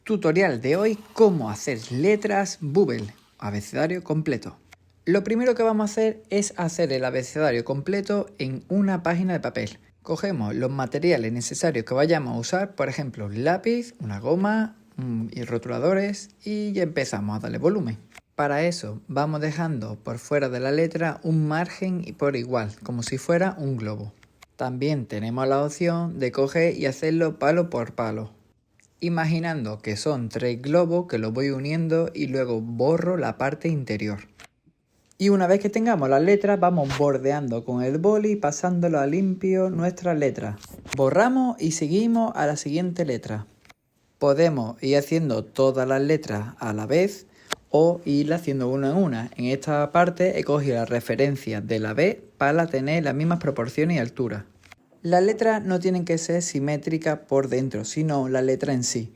Tutorial de hoy, cómo hacer letras Bubble, abecedario completo. Lo primero que vamos a hacer es hacer el abecedario completo en una página de papel. Cogemos los materiales necesarios que vayamos a usar, por ejemplo, un lápiz, una goma y rotuladores, y ya empezamos a darle volumen. Para eso vamos dejando por fuera de la letra un margen y por igual, como si fuera un globo. También tenemos la opción de coger y hacerlo palo por palo, imaginando que son 3 globos que los voy uniendo y luego borro la parte interior. Y una vez que tengamos las letras, vamos bordeando con el boli, pasándolo a limpio nuestras letras. Borramos y seguimos a la siguiente letra. Podemos ir haciendo todas las letras a la vez o ir haciendo una en una. En esta parte he cogido la referencia de la B para tener las mismas proporciones y alturas. Las letras no tienen que ser simétricas por dentro, sino la letra en sí.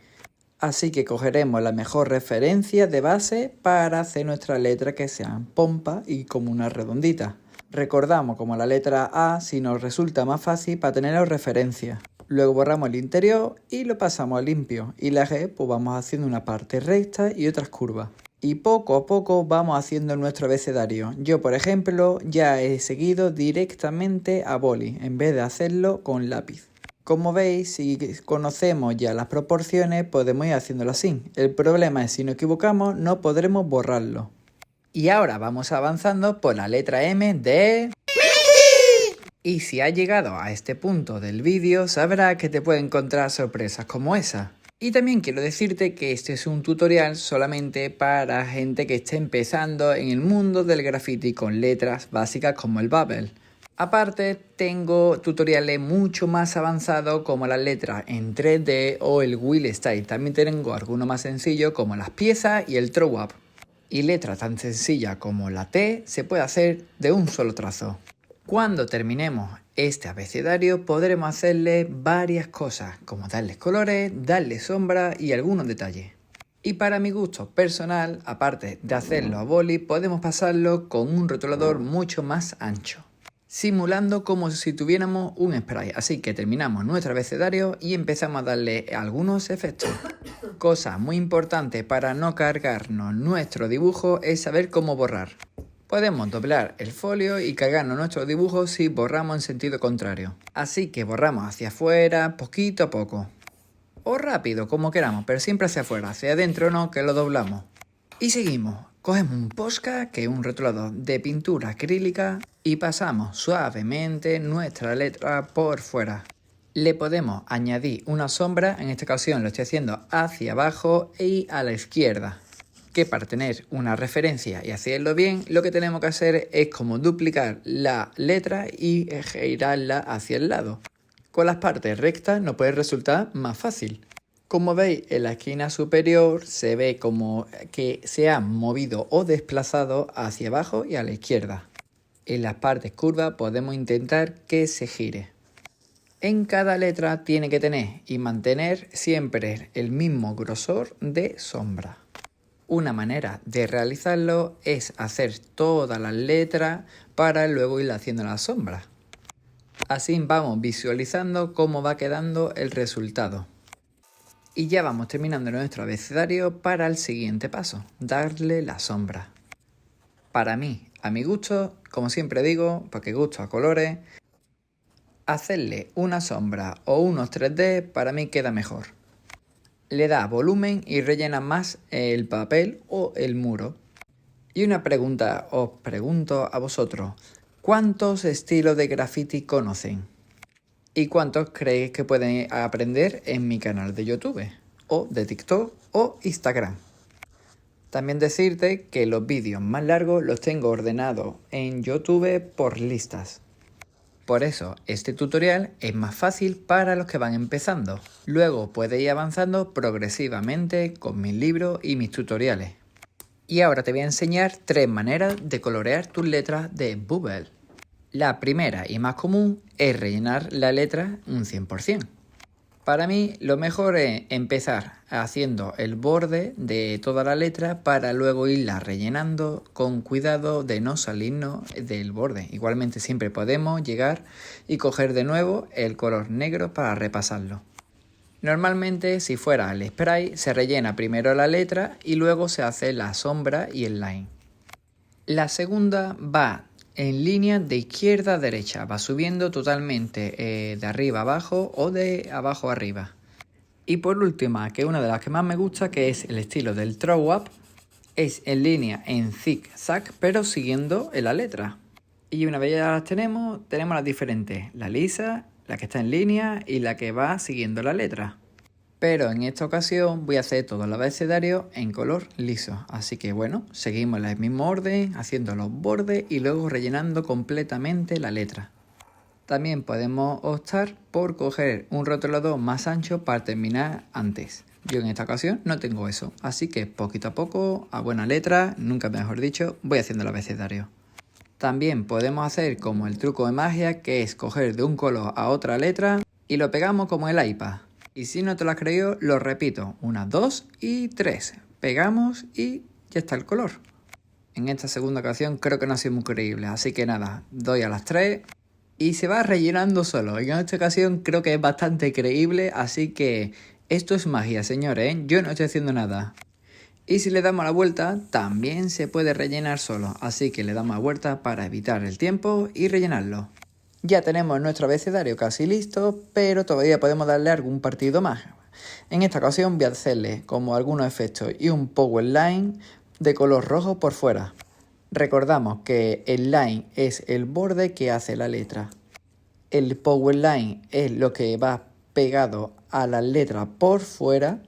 Así que cogeremos la mejor referencia de base para hacer nuestra letra que sean pompa y como una redondita. Recordamos como la letra A si nos resulta más fácil para tener referencia. Luego borramos el interior y lo pasamos a limpio. Y la G pues vamos haciendo una parte recta y otras curvas. Y poco a poco vamos haciendo nuestro abecedario. Yo, por ejemplo, ya he seguido directamente a boli en vez de hacerlo con lápiz. Como veis, si conocemos ya las proporciones, podemos ir haciéndolo así. El problema es si nos equivocamos, no podremos borrarlo. Y ahora vamos avanzando por la letra M de... Y si has llegado a este punto del vídeo, sabrás que te puede encontrar sorpresas como esa. Y también quiero decirte que este es un tutorial solamente para gente que esté empezando en el mundo del graffiti con letras básicas como el Bubble. Aparte, tengo tutoriales mucho más avanzados como las letras en 3D o el Wheel Style. También tengo algunos más sencillos como las piezas y el Throw Up. Y letras tan sencillas como la T se puede hacer de un solo trazo. Cuando terminemos este abecedario podremos hacerle varias cosas, como darles colores, darle sombra y algunos detalles. Y para mi gusto personal, aparte de hacerlo a boli, podemos pasarlo con un rotulador mucho más ancho, simulando como si tuviéramos un spray. Así que terminamos nuestro abecedario y empezamos a darle algunos efectos. Cosa muy importante para no cargarnos nuestro dibujo es saber cómo borrar. Podemos doblar el folio y cargarnos nuestro dibujo si borramos en sentido contrario. Así que borramos hacia afuera, poquito a poco. O rápido, como queramos, pero siempre hacia afuera, hacia adentro no, que lo doblamos. Y seguimos. Cogemos un Posca, que es un rotulador de pintura acrílica, y pasamos suavemente nuestra letra por fuera. Le podemos añadir una sombra, en esta ocasión lo estoy haciendo hacia abajo y a la izquierda. Que para tener una referencia y hacerlo bien, lo que tenemos que hacer es como duplicar la letra y girarla hacia el lado. Con las partes rectas nos puede resultar más fácil. Como veis, en la esquina superior se ve como que se ha movido o desplazado hacia abajo y a la izquierda. En las partes curvas podemos intentar que se gire. En cada letra tiene que tener y mantener siempre el mismo grosor de sombra. Una manera de realizarlo es hacer todas las letras para luego ir haciendo las sombras. Así vamos visualizando cómo va quedando el resultado. Y ya vamos terminando nuestro abecedario para el siguiente paso, darle la sombra. Para mí, a mi gusto, como siempre digo, porque gusto a colores, hacerle una sombra o unos 3D para mí queda mejor. Le da volumen y rellena más el papel o el muro. Y una pregunta os pregunto a vosotros, ¿cuántos estilos de graffiti conocen? ¿Y cuántos creéis que pueden aprender en mi canal de YouTube? O de TikTok o Instagram. También decirte que los vídeos más largos los tengo ordenados en YouTube por listas. Por eso, este tutorial es más fácil para los que van empezando. Luego puedes ir avanzando progresivamente con mis libros y mis tutoriales. Y ahora te voy a enseñar 3 maneras de colorear tus letras de Bubble. La primera y más común es rellenar la letra un 100%. Para mí lo mejor es empezar haciendo el borde de toda la letra para luego irla rellenando con cuidado de no salirnos del borde. Igualmente siempre podemos llegar y coger de nuevo el color negro para repasarlo. Normalmente, si fuera el spray, se rellena primero la letra y luego se hace la sombra y el line. La segunda va en línea de izquierda a derecha, va subiendo totalmente de arriba a abajo o de abajo a arriba. Y por última, que es una de las que más me gusta, que es el estilo del throw up, es en línea en zig-zag, pero siguiendo en la letra. Y una vez ya las tenemos las diferentes, la lisa, la que está en línea y la que va siguiendo la letra. Pero en esta ocasión voy a hacer todo el abecedario en color liso. Así que bueno, seguimos en el mismo orden, haciendo los bordes y luego rellenando completamente la letra. También podemos optar por coger un rotulador más ancho para terminar antes. Yo en esta ocasión no tengo eso, así que poquito a poco, a buena letra, nunca mejor dicho, voy haciendo el abecedario. También podemos hacer como el truco de magia, que es coger de un color a otra letra y lo pegamos como el iPad. Y si no te lo has creído, lo repito, 1, 2 y 3. Pegamos y ya está el color. En esta segunda ocasión creo que no ha sido muy creíble, así que nada, doy a las 3 y se va rellenando solo. En esta ocasión creo que es bastante creíble, así que esto es magia, señores, ¿eh? Yo no estoy haciendo nada. Y si le damos la vuelta, también se puede rellenar solo, así que le damos la vuelta para evitar el tiempo y rellenarlo. Ya tenemos nuestro abecedario casi listo, pero todavía podemos darle algún partido más. En esta ocasión voy a hacerle como algunos efectos y un power line de color rojo por fuera. Recordamos que el line es el borde que hace la letra. El power line es lo que va pegado a la letra por fuera.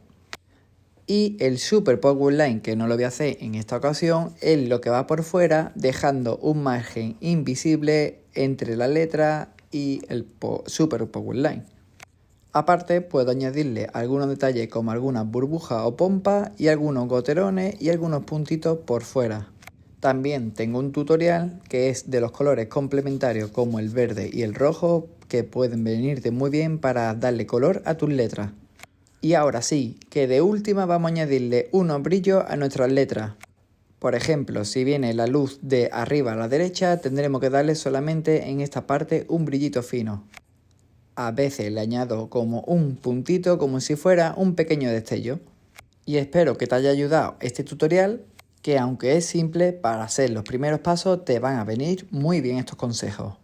Y el super power line, que no lo voy a hacer en esta ocasión, es lo que va por fuera, dejando un margen invisible entre la letra y el super power line. Aparte, puedo añadirle algunos detalles como algunas burbujas o pompas y algunos goterones y algunos puntitos por fuera. También tengo un tutorial que es de los colores complementarios como el verde y el rojo, que pueden venirte muy bien para darle color a tus letras. Y ahora sí, que de última vamos a añadirle unos brillos a nuestras letras. Por ejemplo, si viene la luz de arriba a la derecha, tendremos que darle solamente en esta parte un brillito fino. A veces le añado como un puntito, como si fuera un pequeño destello. Y espero que te haya ayudado este tutorial, que aunque es simple, para hacer los primeros pasos te van a venir muy bien estos consejos.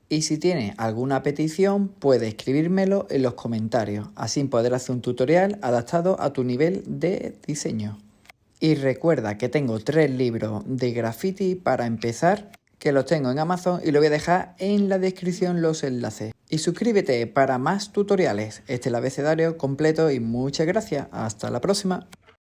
Y si tienes alguna petición, puedes escribírmelo en los comentarios, así poder hacer un tutorial adaptado a tu nivel de diseño. Y recuerda que tengo 3 libros de graffiti para empezar, que los tengo en Amazon y lo voy a dejar en la descripción los enlaces. Y suscríbete para más tutoriales. Este es el abecedario completo y muchas gracias. Hasta la próxima.